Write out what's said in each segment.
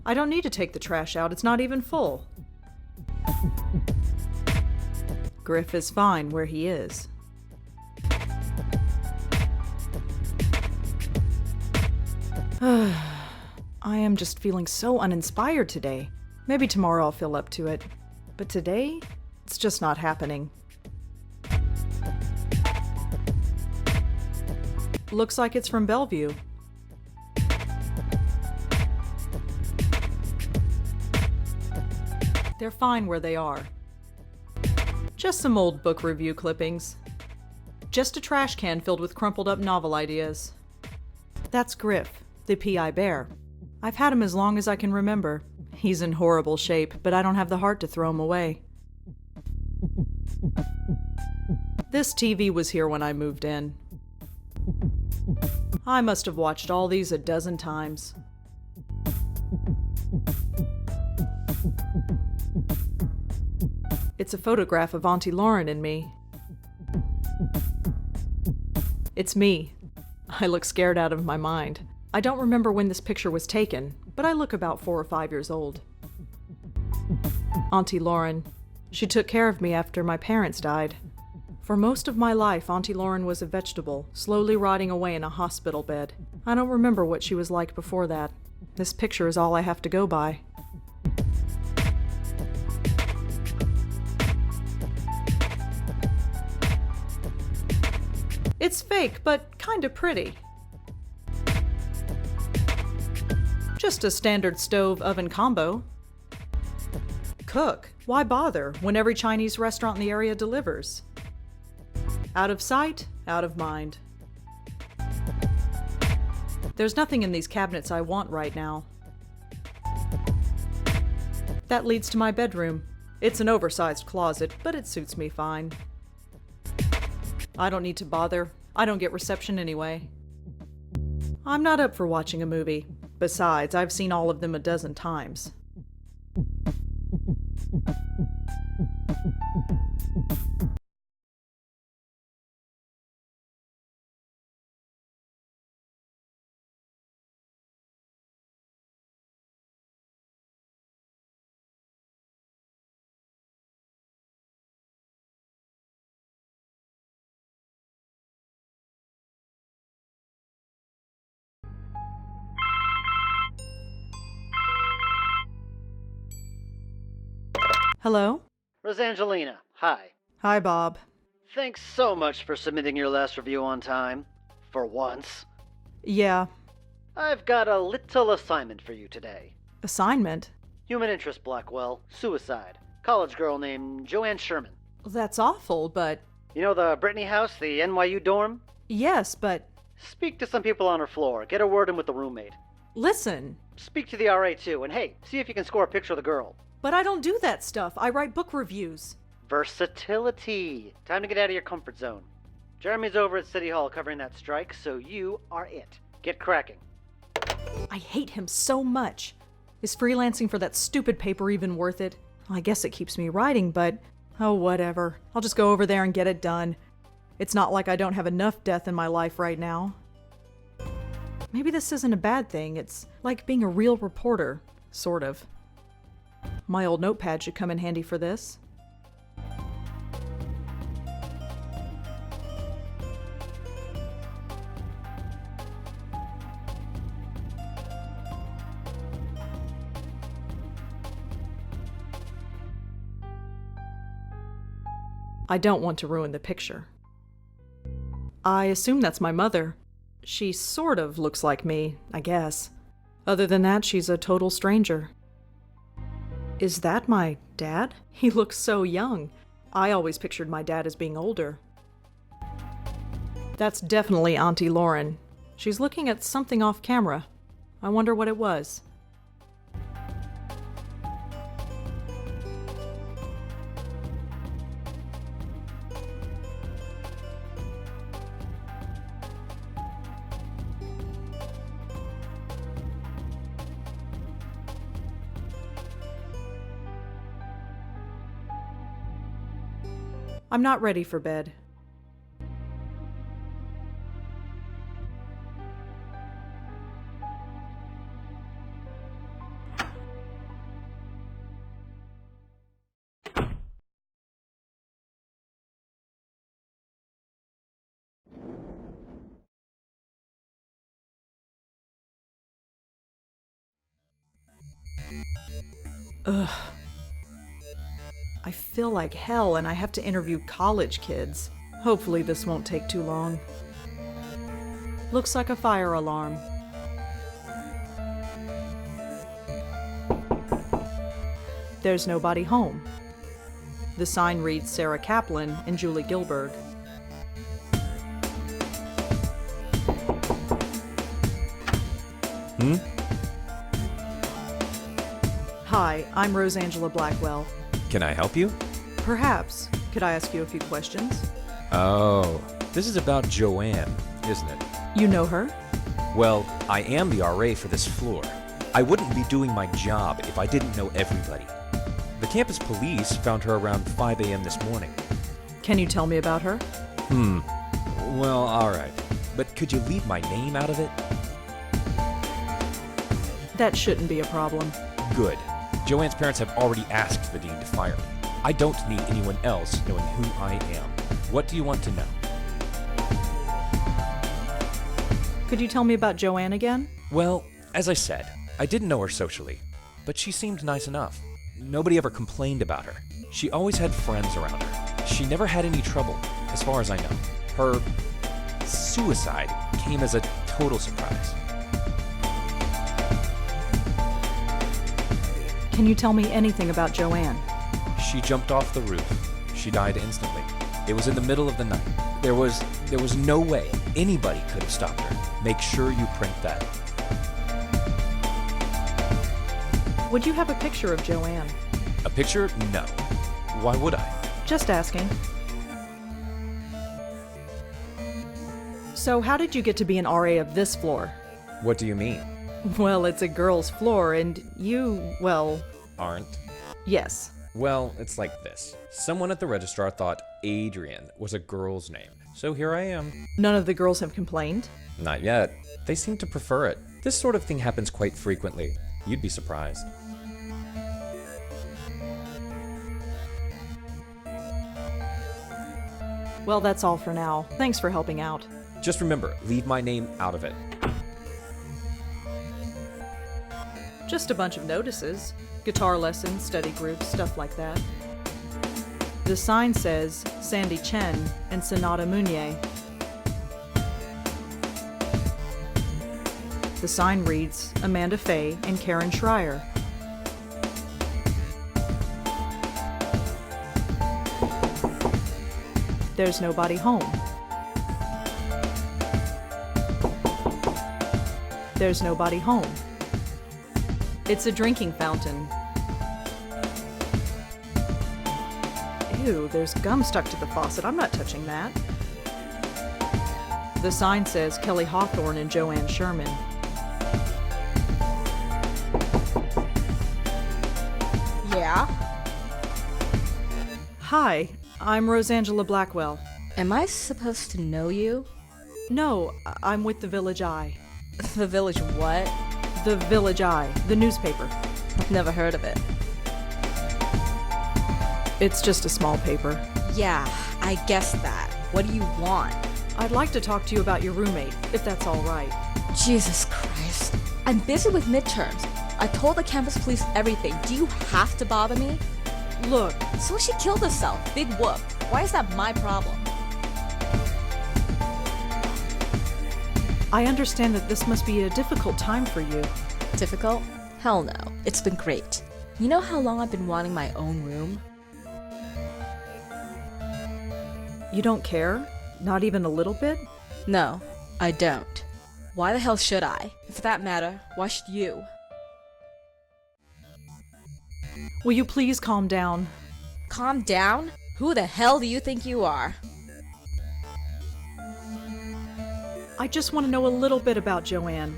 I don't need to take the trash out, it's not even full. Griff is fine where he is. I am just feeling so uninspired today. Maybe tomorrow I'll feel up to it. But today, it's just not happening. Looks like it's from Bellevue. They're fine where they are. Just some old book review clippings. Just a trash can filled with crumpled up novel ideas. That's Griff, the PI bear. I've had him as long as I can remember. He's in horrible shape, but I don't have the heart to throw him away. This TV was here when I moved in. I must have watched all these a dozen times. It's a photograph of Auntie Lauren and me. It's me. I look scared out of my mind. I don't remember when this picture was taken, but I look about 4 or 5 years old. Auntie Lauren. She took care of me after my parents died. For most of my life, Auntie Lauren was a vegetable, slowly rotting away in a hospital bed. I don't remember what she was like before that. This picture is all I have to go by. It's fake, but kinda pretty. Just a standard stove-oven combo. Cook. Why bother when every Chinese restaurant in the area delivers? Out of sight, out of mind. There's nothing in these cabinets I want right now. That leads to my bedroom. It's an oversized closet, but it suits me fine. I don't need to bother. I don't get reception anyway. I'm not up for watching a movie. Besides, I've seen all of them a dozen times. Hello? Rosangelina, hi. Hi, Bob. Thanks so much for submitting your last review on time. For once. Yeah. I've got a little assignment for you today. Assignment? Human interest, Blackwell. Suicide. College girl named Joanne Sherman. That's awful, but... You know the Brittany house, the NYU dorm? Yes, but... Speak to some people on her floor. Get a word in with the roommate. Listen. Speak to the RA too, and hey, see if you can score a picture of the girl. But I don't do that stuff. I write book reviews. Versatility. Time to get out of your comfort zone. Jeremy's over at City Hall covering that strike, so you are it. Get cracking. I hate him so much. Is freelancing for that stupid paper even worth it? I guess it keeps me writing, but... oh, whatever. I'll just go over there and get it done. It's not like I don't have enough death in my life right now. Maybe this isn't a bad thing. It's like being a real reporter. Sort of. My old notepad should come in handy for this. I don't want to ruin the picture. I assume that's my mother. She sort of looks like me, I guess. Other than that, she's a total stranger. Is that my dad? He looks so young. I always pictured my dad as being older. That's definitely Auntie Lauren. She's looking at something off camera. I wonder what it was. I'm not ready for bed. Ugh. I feel like hell and I have to interview college kids. Hopefully this won't take too long. Looks like a fire alarm. There's nobody home. The sign reads Sarah Kaplan and Julie Gilberg. Hi, I'm Rosangela Blackwell. Can I help you? Perhaps. Could I ask you a few questions? Oh, this is about Joanne, isn't it? You know her? Well, I am the RA for this floor. I wouldn't be doing my job if I didn't know everybody. The campus police found her around 5 a.m. this morning. Can you tell me about her? Well, alright. But could you leave my name out of it? That shouldn't be a problem. Good. Joanne's parents have already asked the dean to fire me. I don't need anyone else knowing who I am. What do you want to know? Could you tell me about Joanne again? Well, as I said, I didn't know her socially, but she seemed nice enough. Nobody ever complained about her. She always had friends around her. She never had any trouble, as far as I know. Her suicide came as a total surprise. Can you tell me anything about Joanne? She jumped off the roof. She died instantly. It was in the middle of the night. There was no way anybody could have stopped her. Make sure you print that. Would you have a picture of Joanne? A picture? No. Why would I? Just asking. So how did you get to be an RA of this floor? What do you mean? Well, it's a girls' floor, and you, well... Aren't? Yes. Well, it's like this. Someone at the registrar thought Adrian was a girl's name, so here I am. None of the girls have complained? Not yet. They seem to prefer it. This sort of thing happens quite frequently. You'd be surprised. Well, that's all for now. Thanks for helping out. Just remember, leave my name out of it. Just a bunch of notices. Guitar lessons, study groups, stuff like that. The sign says Sandy Chen and Sonata Munier. The sign reads Amanda Fay and Karen Schreier. There's nobody home. There's nobody home. It's a drinking fountain. Ew, there's gum stuck to the faucet. I'm not touching that. The sign says Kelly Hawthorne and Joanne Sherman. Yeah? Hi, I'm Rosangela Blackwell. Am I supposed to know you? No, I'm with the Village Eye. The Village what? The Village Eye, the newspaper. I've never heard of it. It's just a small paper. Yeah, I guessed that. What do you want? I'd like to talk to you about your roommate, if that's all right. Jesus Christ. I'm busy with midterms. I told the campus police everything. Do you have to bother me? Look, So she killed herself. Big whoop. Why is that my problem? I understand that this must be a difficult time for you. Difficult? Hell no. It's been great. You know how long I've been wanting my own room? You don't care? Not even a little bit? No, I don't. Why the hell should I? And for that matter, why should you? Will you please calm down? Calm down? Who the hell do you think you are? I just want to know a little bit about Joanne.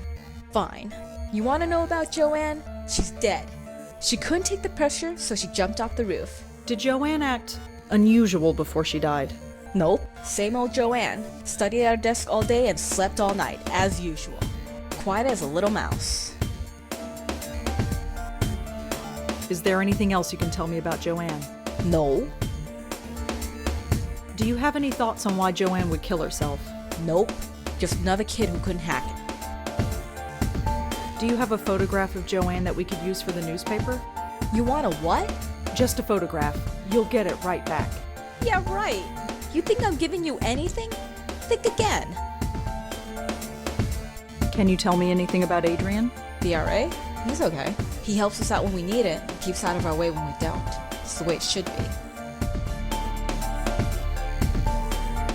Fine. You want to know about Joanne? She's dead. She couldn't take the pressure, so she jumped off the roof. Did Joanne act unusual before she died? Nope. Same old Joanne. Studied at her desk all day and slept all night, as usual. Quiet as a little mouse. Is there anything else you can tell me about Joanne? No. Do you have any thoughts on why Joanne would kill herself? Nope. Just another kid who couldn't hack it. Do you have a photograph of Joanne that we could use for the newspaper? You want a what? Just a photograph. You'll get it right back. Yeah, right. You think I'm giving you anything? Think again. Can you tell me anything about Adrian? The RA? He's okay. He helps us out when we need it and keeps out of our way when we don't. It's the way it should be.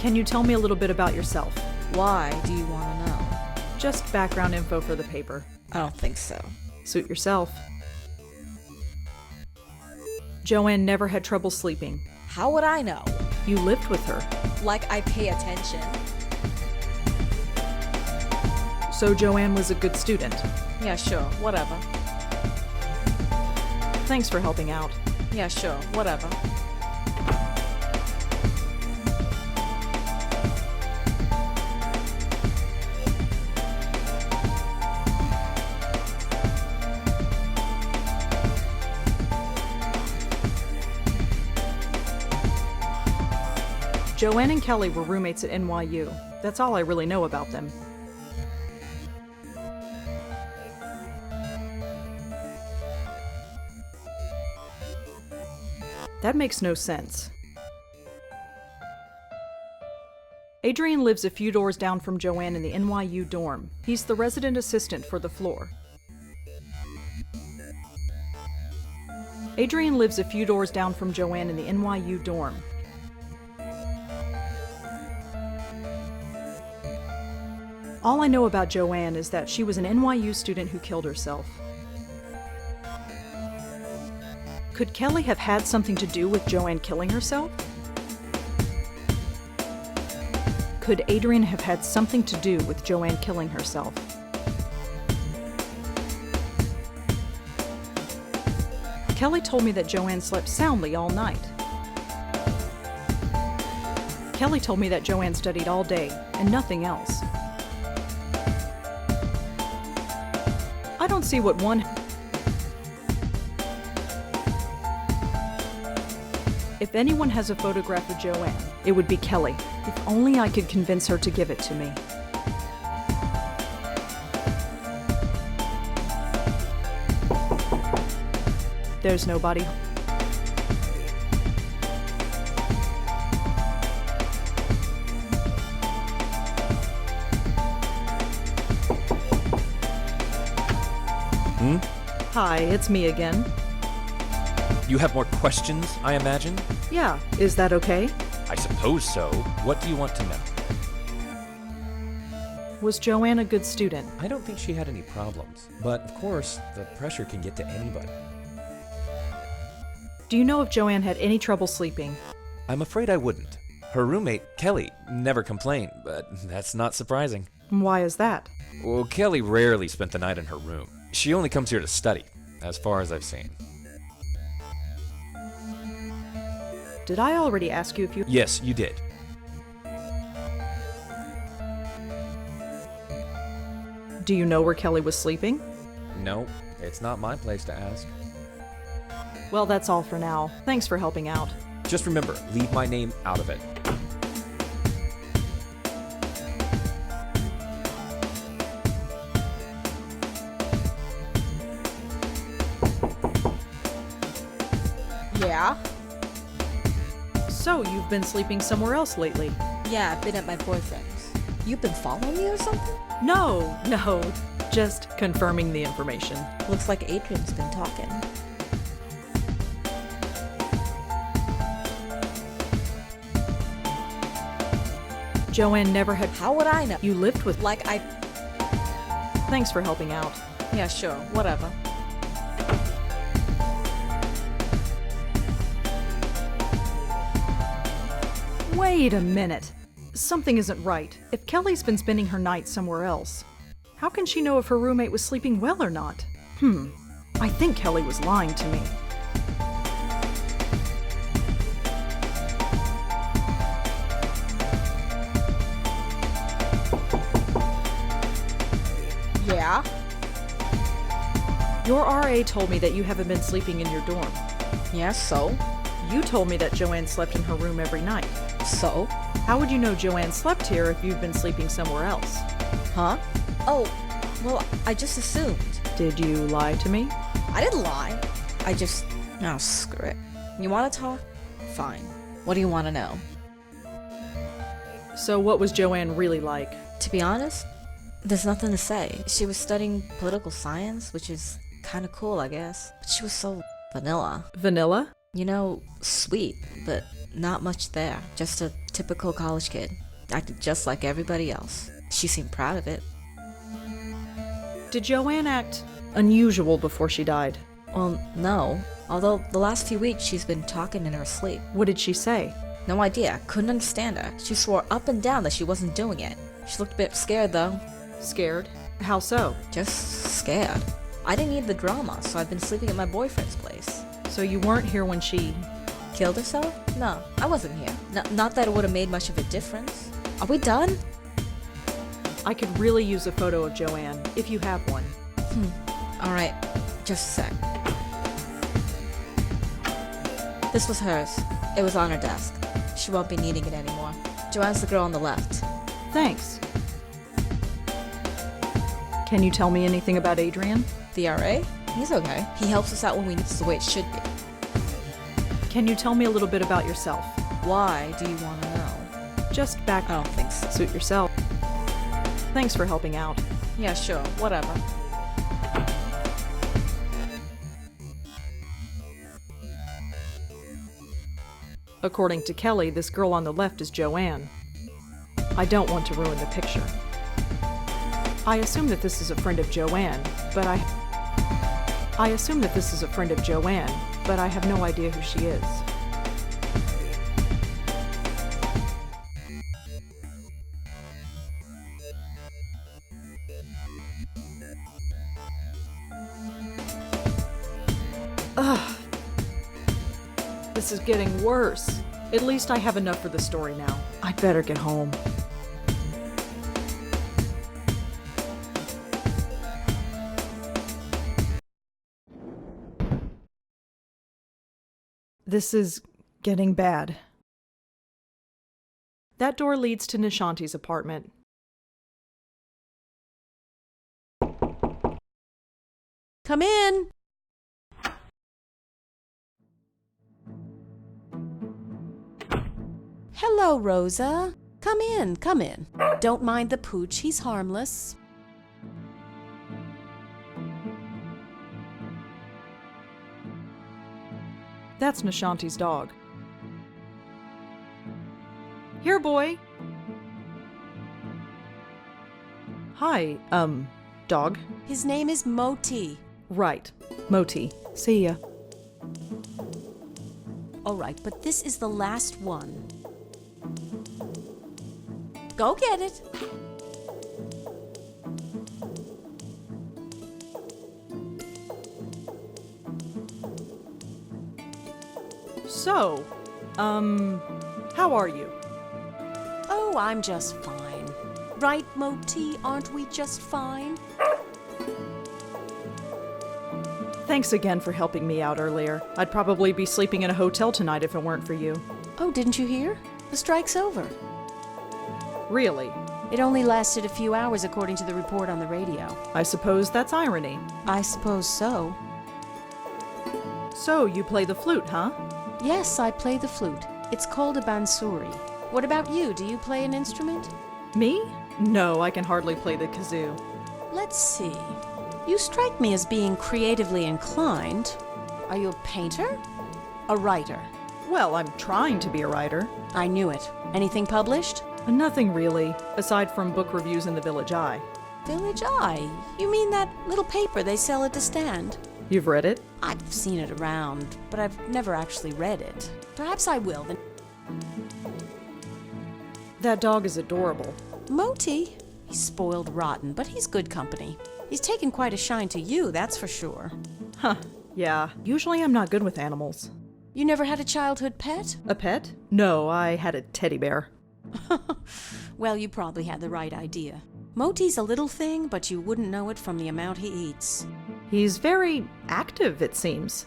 Can you tell me a little bit about yourself? Why do you want to know? Just background info for the paper. I don't think so. Suit yourself. Joanne never had trouble sleeping. How would I know? You lived with her. Like I pay attention. So Joanne was a good student. Yeah, sure, whatever. Thanks for helping out. Yeah, sure, whatever. Joanne and Kelly were roommates at NYU. That's all I really know about them. That makes no sense. Adrian lives a few doors down from Joanne in the NYU dorm. He's the resident assistant for the floor. Adrian lives a few doors down from Joanne in the NYU dorm. All I know about Joanne is that she was an NYU student who killed herself. Could Kelly have had something to do with Joanne killing herself? Could Adrian have had something to do with Joanne killing herself? Kelly told me that Joanne slept soundly all night. Kelly told me that Joanne studied all day and nothing else. I don't see what one... If anyone has a photograph of Joanne, it would be Kelly. If only I could convince her to give it to me. There's nobody. Hi, it's me again. You have more questions, I imagine? Yeah, is that okay? I suppose so. What do you want to know? Was Joanne a good student? I don't think she had any problems. But, of course, the pressure can get to anybody. Do you know if Joanne had any trouble sleeping? I'm afraid I wouldn't. Her roommate, Kelly, never complained, but that's not surprising. Why is that? Well, Kelly rarely spent the night in her room. She only comes here to study, as far as I've seen. Did I already ask you if you... Yes, you did. Do you know where Kelly was sleeping? No, it's not my place to ask. Well, that's all for now. Thanks for helping out. Just remember, leave my name out of it. Yeah? So, you've been sleeping somewhere else lately? Yeah, I've been at my boyfriend's. You've been following me or something? No, just confirming the information. Looks like Adrian's been talking. Joanne never had... How would I know? You lived with... Like I... Thanks for helping out. Yeah, sure, whatever. Wait a minute. Something isn't right. If Kelly's been spending her night somewhere else, how can she know if her roommate was sleeping well or not? I think Kelly was lying to me. Yeah? Your RA told me that you haven't been sleeping in your dorm. Yeah, so? You told me that Joanne slept in her room every night. So? How would you know Joanne slept here if you've been sleeping somewhere else? Huh? Oh, well, I just assumed. Did you lie to me? I didn't lie. I just... Oh, screw it. You want to talk? Fine. What do you want to know? So what was Joanne really like? To be honest, there's nothing to say. She was studying political science, which is kind of cool, I guess. But she was so vanilla. Vanilla? You know, sweet, but not much there. Just a typical college kid. Acted just like everybody else. She seemed proud of it. Did Joanne act unusual before she died? Well, no. Although the last few weeks she's been talking in her sleep. What did she say? No idea. Couldn't understand her. She swore up and down that she wasn't doing it. She looked a bit scared, though. Scared? How so? Just scared. I didn't need the drama, so I've been sleeping at my boyfriend's place. So you weren't here when she... Killed herself? No, I wasn't here. Not that it would have made much of a difference. Are we done? I could really use a photo of Joanne, if you have one. Alright, just a sec. This was hers. It was on her desk. She won't be needing it anymore. Joanne's the girl on the left. Thanks. Can you tell me anything about Adrian? The RA? He's okay. He helps us out when we need. It's the way it should be. Can you tell me a little bit about yourself? Why do you want to know? Just back... I don't think so. Suit yourself. Thanks for helping out. Yeah, sure. Whatever. According to Kelly, this girl on the left is Joanne. I don't want to ruin the picture. I assume that this is a friend of Joanne, but I have no idea who she is. Ugh. This is getting worse. At least I have enough for the story now. I'd better get home. This is getting bad. That door leads to Nishanti's apartment. Come in. Hello, Rosa. Come in, come in. Don't mind the pooch, he's harmless. That's Nishanti's dog. Here, boy. Hi, dog. His name is Moti. Right, Moti. See ya. All right, but this is the last one. Go get it. So, how are you? Oh, I'm just fine. Right, Moti? Aren't we just fine? Thanks again for helping me out earlier. I'd probably be sleeping in a hotel tonight if it weren't for you. Oh, didn't you hear? The strike's over. Really? It only lasted a few hours according to the report on the radio. I suppose that's irony. I suppose so. So, you play the flute, huh? Yes, I play the flute. It's called a bansuri. What about you? Do you play an instrument? Me? No, I can hardly play the kazoo. Let's see. You strike me as being creatively inclined. Are you a painter? A writer? Well, I'm trying to be a writer. I knew it. Anything published? Nothing really, aside from book reviews in the Village Eye. Village Eye? You mean that little paper they sell at the stand? You've read it? I've seen it around, but I've never actually read it. Perhaps I will then. That dog is adorable. Moti? He's spoiled rotten, but he's good company. He's taken quite a shine to you, that's for sure. Huh, yeah. Usually I'm not good with animals. You never had a childhood pet? A pet? No, I had a teddy bear. Well, you probably had the right idea. Moti's a little thing, but you wouldn't know it from the amount he eats. He's very active, it seems.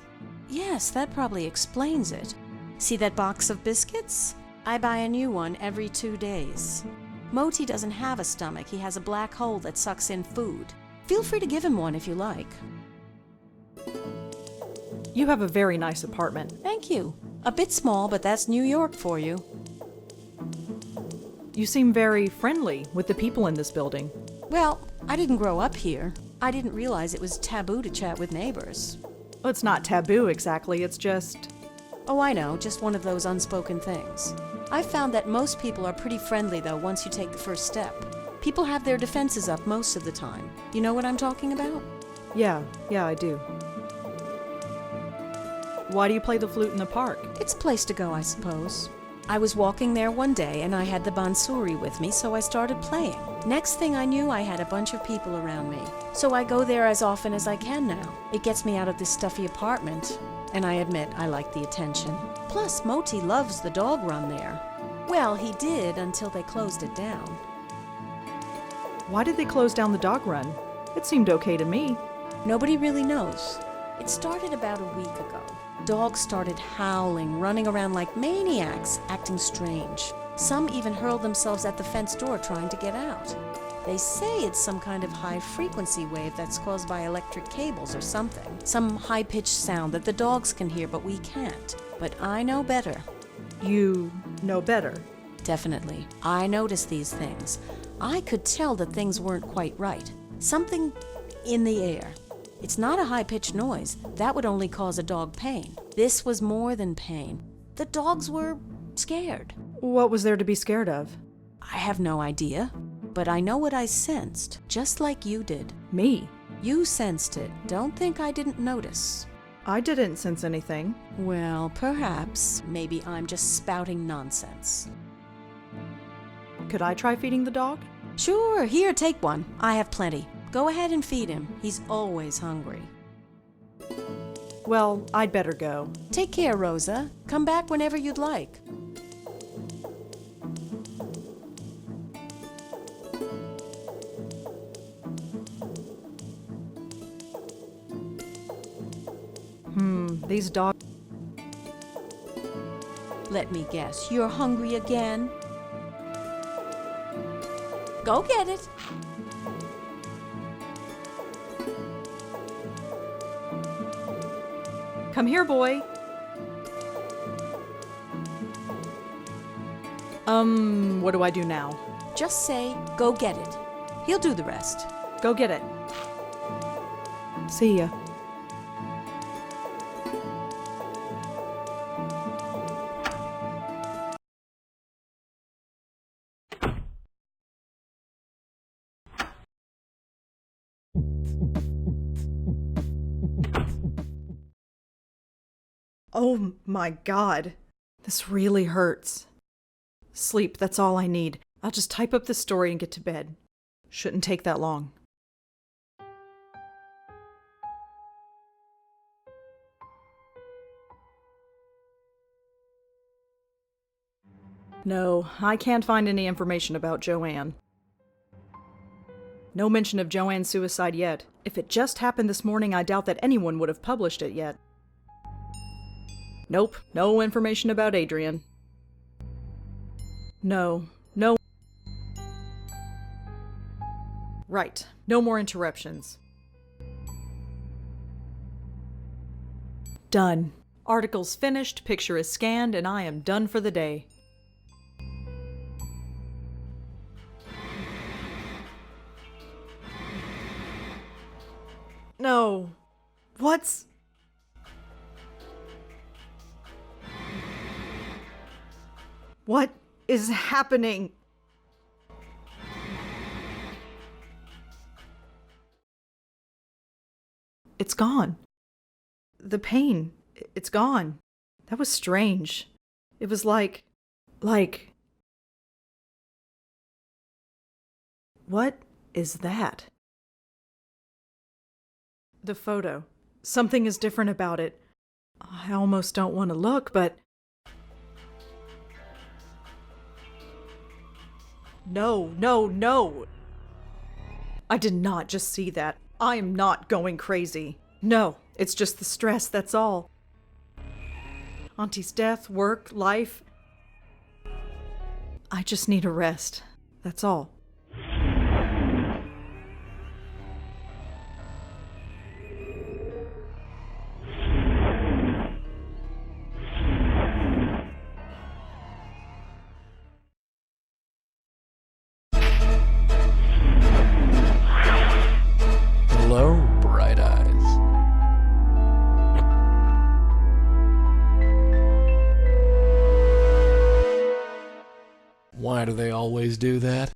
Yes, that probably explains it. See that box of biscuits? I buy a new one every 2 days. Moti doesn't have a stomach. He has a black hole that sucks in food. Feel free to give him one if you like. You have a very nice apartment. Thank you. A bit small, but that's New York for you. You seem very friendly with the people in this building. Well, I didn't grow up here. I didn't realize it was taboo to chat with neighbors. Well, it's not taboo exactly, it's just... Oh, I know, just one of those unspoken things. I've found that most people are pretty friendly, though, once you take the first step. People have their defenses up most of the time. You know what I'm talking about? Yeah, I do. Why do you play the flute in the park? It's a place to go, I suppose. I was walking there one day and I had the bansuri with me, so I started playing. Next thing I knew, I had a bunch of people around me. So I go there as often as I can now. It gets me out of this stuffy apartment, and I admit I like the attention. Plus, Moti loves the dog run there. Well, he did until they closed it down. Why did they close down the dog run? It seemed okay to me. Nobody really knows. It started about a week ago. Dogs started howling, running around like maniacs, acting strange. Some even hurled themselves at the fence door trying to get out. They say it's some kind of high-frequency wave that's caused by electric cables or something. Some high-pitched sound that the dogs can hear, but we can't. But I know better. You know better. Definitely. I noticed these things. I could tell that things weren't quite right. Something in the air. It's not a high-pitched noise. That would only cause a dog pain. This was more than pain. The dogs were scared. What was there to be scared of? I have no idea, but I know what I sensed, just like you did. Me? You sensed it. Don't think I didn't notice. I didn't sense anything. Well, perhaps. Maybe I'm just spouting nonsense. Could I try feeding the dog? Sure, here, take one. I have plenty. Go ahead and feed him. He's always hungry. Well, I'd better go. Take care, Rosa. Come back whenever you'd like. These dogs... Let me guess, you're hungry again? Go get it. Come here, boy. What do I do now? Just say, go get it. He'll do the rest. Go get it. See ya. Oh my God. This really hurts. Sleep, that's all I need. I'll just type up the story and get to bed. Shouldn't take that long. No, I can't find any information about Joanne. No mention of Joanne's suicide yet. If it just happened this morning, I doubt that anyone would have published it yet. Nope, no information about Adrian. No. Right, no more interruptions. Done. Article's finished, picture is scanned, and I am done for the day. No. What's... What is happening? It's gone. The pain, it's gone. That was strange. It was like... What is that? The photo. Something is different about it. I almost don't want to look, but... No. I did not just see that. I am not going crazy. No, it's just the stress, that's all. Auntie's death, work, life. I just need a rest. That's all. Why do they always do that?